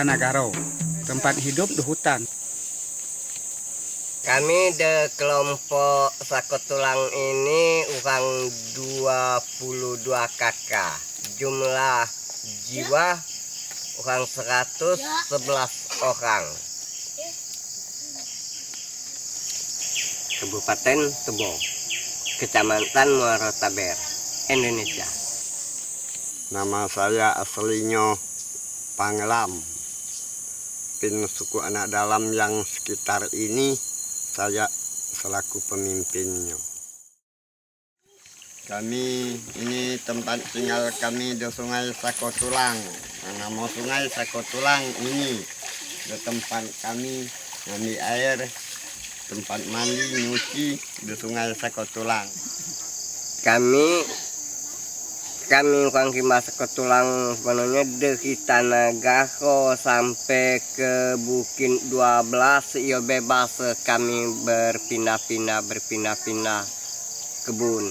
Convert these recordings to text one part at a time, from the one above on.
Tanah Garo, tempat hidup di hutan. Kami di kelompok Sakotulang ini orang 22 kakak. Jumlah jiwa orang 111 orang. Kabupaten Tebo, Kecamatan Muara Taber, Indonesia. Nama saya aslinya Panglam. Pin suku anak dalam yang sekitar ini saya selaku pemimpinnya. Kami ini tempat tinggal kami di Sungai Sakotulang. Nama Sungai Sakotulang ini di tempat kami mandi air, tempat mandi nyuci di Sungai Sakotulang. Kami orang Kimas Sakotulang sebenarnya dari Tanah Garo sampai ke Bukit 12 ya bebas kami berpindah-pindah kebun.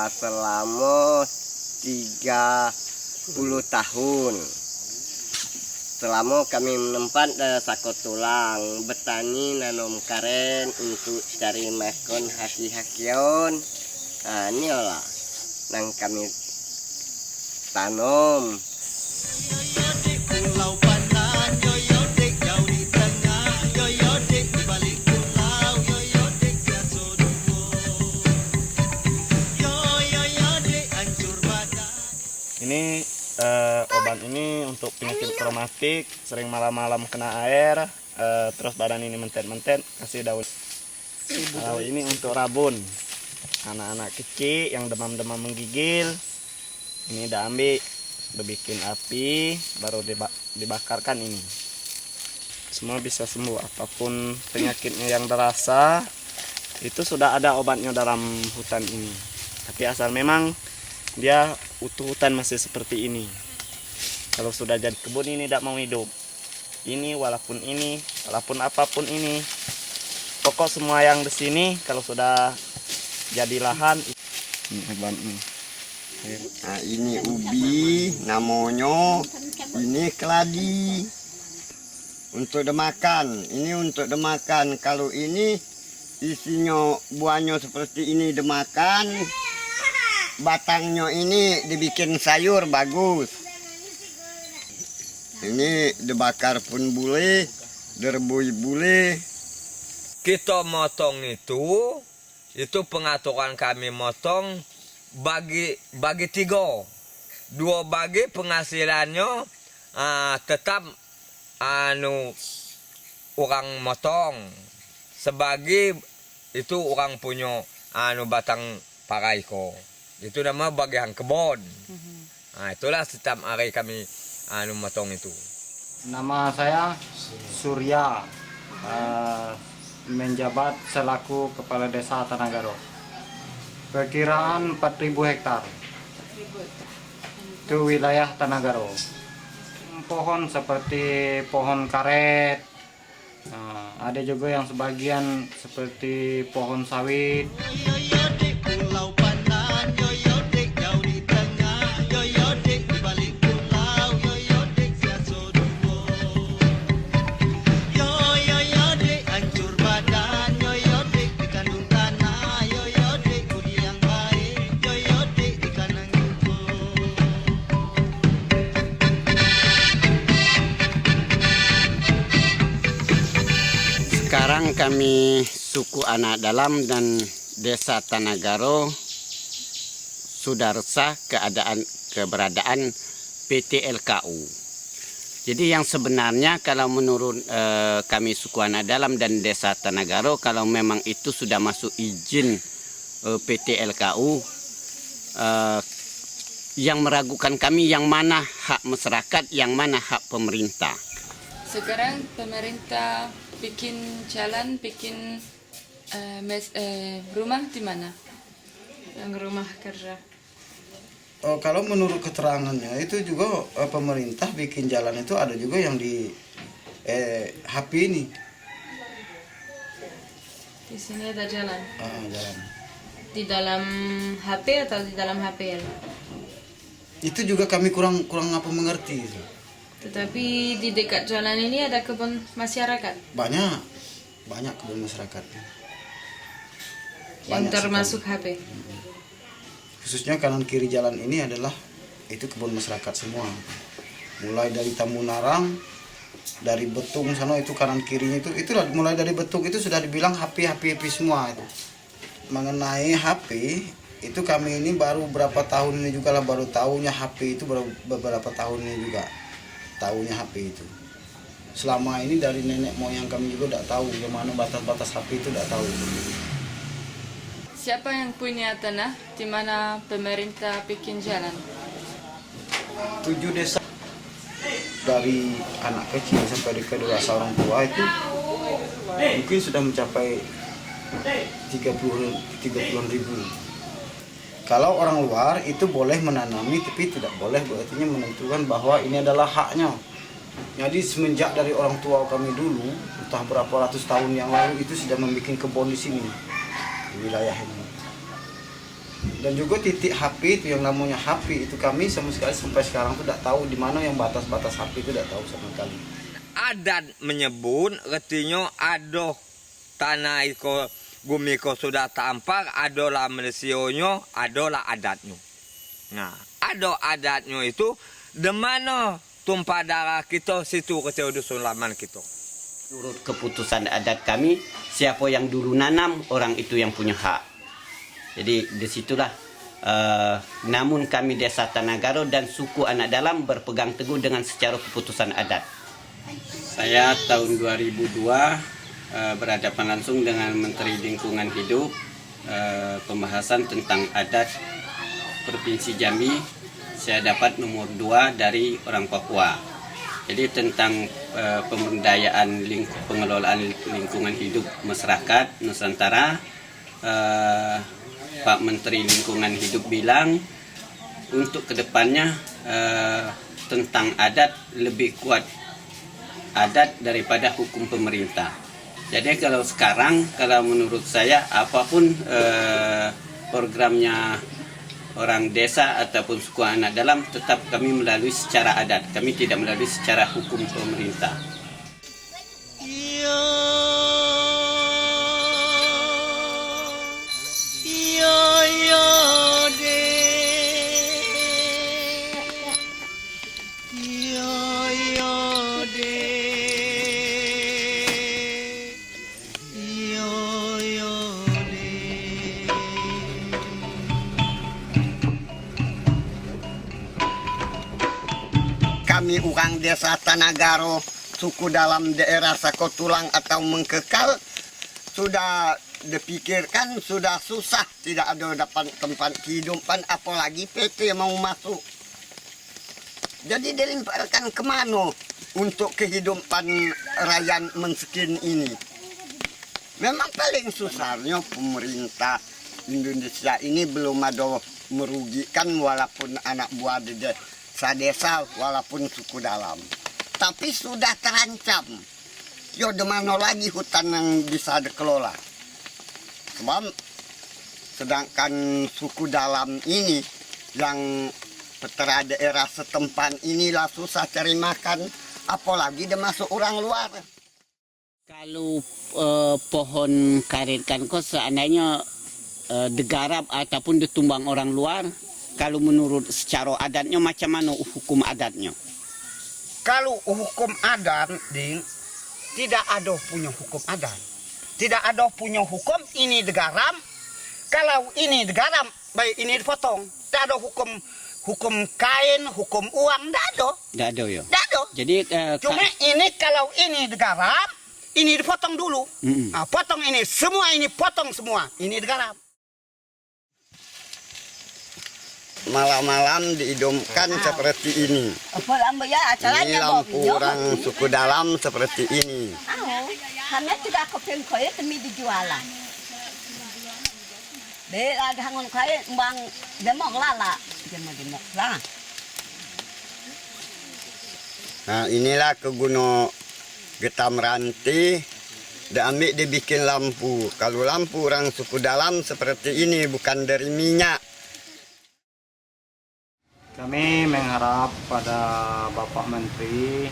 Selama 30 tahun. Selama kami menempat Sakotulang, bertani nanam karen untuk cari makan haki-hakion. Nah, ini lah yang kami tanam. Ini obat ini untuk penyakit rematik, sering malam-malam kena air, terus badan ini mentet-mentet, kasih daun. Kalau ini untuk rabun, anak-anak kecil yang demam-demam menggigil, ini udah ambil, udah bikin api, baru dibakarkan ini. Semua bisa sembuh, apapun penyakitnya yang terasa, itu sudah ada obatnya dalam hutan ini. Tapi asal memang dia utuh hutan masih seperti ini. Kalau sudah jadi kebun ini tidak mau hidup. Ini walaupun apapun ini, pokok semua yang di sini kalau sudah jadi lahan ini obatnya. Nah, ini ubi namanya, ini keladi untuk dimakan. Ini untuk dimakan. Kalau ini isinya buahnya seperti ini dimakan. Batangnya ini dibikin sayur bagus. Ini dibakar pun boleh, direbus boleh. Kita motong itu pengaturan kami motong bagi 3. 2 bagi penghasilannya tetap orang motong. Sebagi itu orang punya batang paraiko. Itu nama bagian kebun. Nah, itulah setiap hari kami motong itu. Nama saya Surya, menjabat selaku Kepala Desa Tanah Garo. Perkiraan 4.000 hektar. Itu wilayah Tanah Garo. Pohon seperti pohon karet. Ada juga yang sebagian seperti pohon sawit. Sekarang kami suku anak dalam dan desa Tanah Garo sudah resah keberadaan PT LKU. Jadi yang sebenarnya kalau menurut kami suku anak dalam dan desa Tanah Garo, kalau memang itu sudah masuk izin PT LKU, yang meragukan kami yang mana hak masyarakat, yang mana hak pemerintah. Sekarang pemerintah bikin jalan, bikin rumah di mana? Yang rumah kerja. Oh, kalau menurut keterangannya itu juga pemerintah bikin jalan itu ada juga yang di HP ini. Di sini ada jalan. Jalan. Di dalam HP atau di dalam HPL? Itu juga kami kurang apa mengerti. Tetapi di dekat jalan ini ada kebun masyarakat Banyak kebun masyarakat. yang Banyak termasuk HP. Khususnya kanan kiri jalan ini adalah itu kebun masyarakat semua. Mulai dari Tamunarang, dari Betung sana itu kanan kirinya itu mulai dari Betung itu sudah dibilang HP semua itu. Mengenai HP itu kami ini baru berapa tahun ini juga lah baru tahunya HP itu baru beberapa tahun ini juga tahunya HP itu. Selama ini dari nenek moyang kami juga tidak tahu bagaimana batas-batas HP itu tidak tahu. Siapa yang punya tanah di mana pemerintah bikin jalan? 7 desa dari anak kecil sampai ke dewasa orang tua itu mungkin sudah mencapai 30 ribu. Kalau orang luar itu boleh menanami tapi tidak boleh berarti menentukan bahwa ini adalah haknya. Jadi semenjak dari orang tua kami dulu entah berapa ratus tahun yang lalu itu sudah membuat kebun di sini di wilayah ini. Dan juga titik HP itu yang namanya HP itu kami sama sekali sampai sekarang tuh tidak tahu di mana yang batas-batas HP itu tidak tahu sama sekali. Adat menyebut artinya adoh tanah iko bumi ko sudah tampak adolah melesionyo adolah adatnya. Nah, ado adatnya itu di mana tumpah darah kita situ kecil dusun laman kita. Menurut keputusan adat kami, siapa yang dulu nanam orang itu yang punya hak. Jadi disitulah namun kami Desa Tanagaro dan suku Anak Dalam berpegang teguh dengan secara keputusan adat. Saya tahun 2002 berhadapan langsung dengan Menteri Lingkungan Hidup pembahasan tentang adat Provinsi Jambi. Saya dapat nomor 2 dari orang Papua. Jadi tentang pemberdayaan pengelolaan lingkungan hidup masyarakat Nusantara, Pak Menteri Lingkungan Hidup bilang untuk kedepannya tentang adat lebih kuat adat daripada hukum pemerintah. Jadi kalau sekarang, kalau menurut saya apapun programnya orang desa ataupun suku Anak Dalam tetap kami melalui secara adat, kami tidak melalui secara hukum pemerintah. Kami orang Desa Tanagaro, suku dalam daerah Sakotulang atau Mengkekal, sudah dipikirkan, sudah susah, tidak ada dapat tempat kehidupan, apalagi PT mau masuk. Jadi dilemparkan kemana untuk kehidupan rakyat miskin ini? Memang paling susahnya pemerintah Indonesia ini belum ada merugikan walaupun anak buah desa walaupun suku dalam. Tapi sudah terancam. Yo di mana lagi hutan yang bisa dikelola? Sebab sedangkan suku dalam ini yang petera daerah setempat inilah susah cari makan, apalagi dia masuk orang luar. Kalau pohon karet kan kok seandainya digarap ataupun ditumbang orang luar, kalau menurut secara adatnya macam mana hukum adatnya? Kalau hukum adat, Ding, tidak ada punya hukum adat. Tidak ada punya hukum ini digarap. Kalau ini digarap, baik ini dipotong. Tidak ada hukum kain, hukum uang, tidak ada. Tidak ada ya. Tidak ada. Jadi cuma ini kalau ini digarap, ini dipotong dulu. Nah, potong ini, semua ini potong semua. Ini digarap. Malam-malam diidamkan seperti ini. Ini lampu orang suku dalam seperti ini. Kami tidak keping kaya demi dijualan. Ada hangon kaya bang demok lala, demok lah. Nah inilah keguna getam ranti, diambil dibikin lampu. Kalau lampu orang suku dalam seperti ini bukan dari minyak. Kami mengharap pada Bapak Menteri,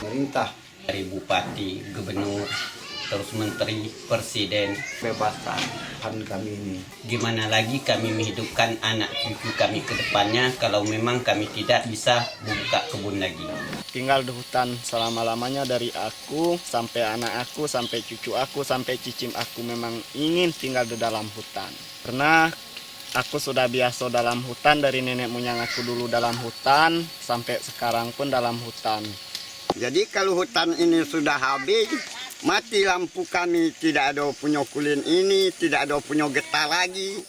Pemerintah Dari Bupati, Gubernur, terus Menteri, Presiden. bebaskan. kami ini. Gimana lagi kami menghidupkan anak cucu kami ke depannya kalau memang kami tidak bisa buka kebun lagi. Tinggal di hutan selama-lamanya dari aku sampai anak aku, sampai cucu aku, sampai cicim aku memang ingin tinggal di dalam hutan. Karena aku sudah biasa dalam hutan dari nenek moyang aku dulu dalam hutan sampai sekarang pun dalam hutan. Jadi kalau hutan ini sudah habis, mati lampu kami, tidak ada punya kulin ini, tidak ada punya getah lagi.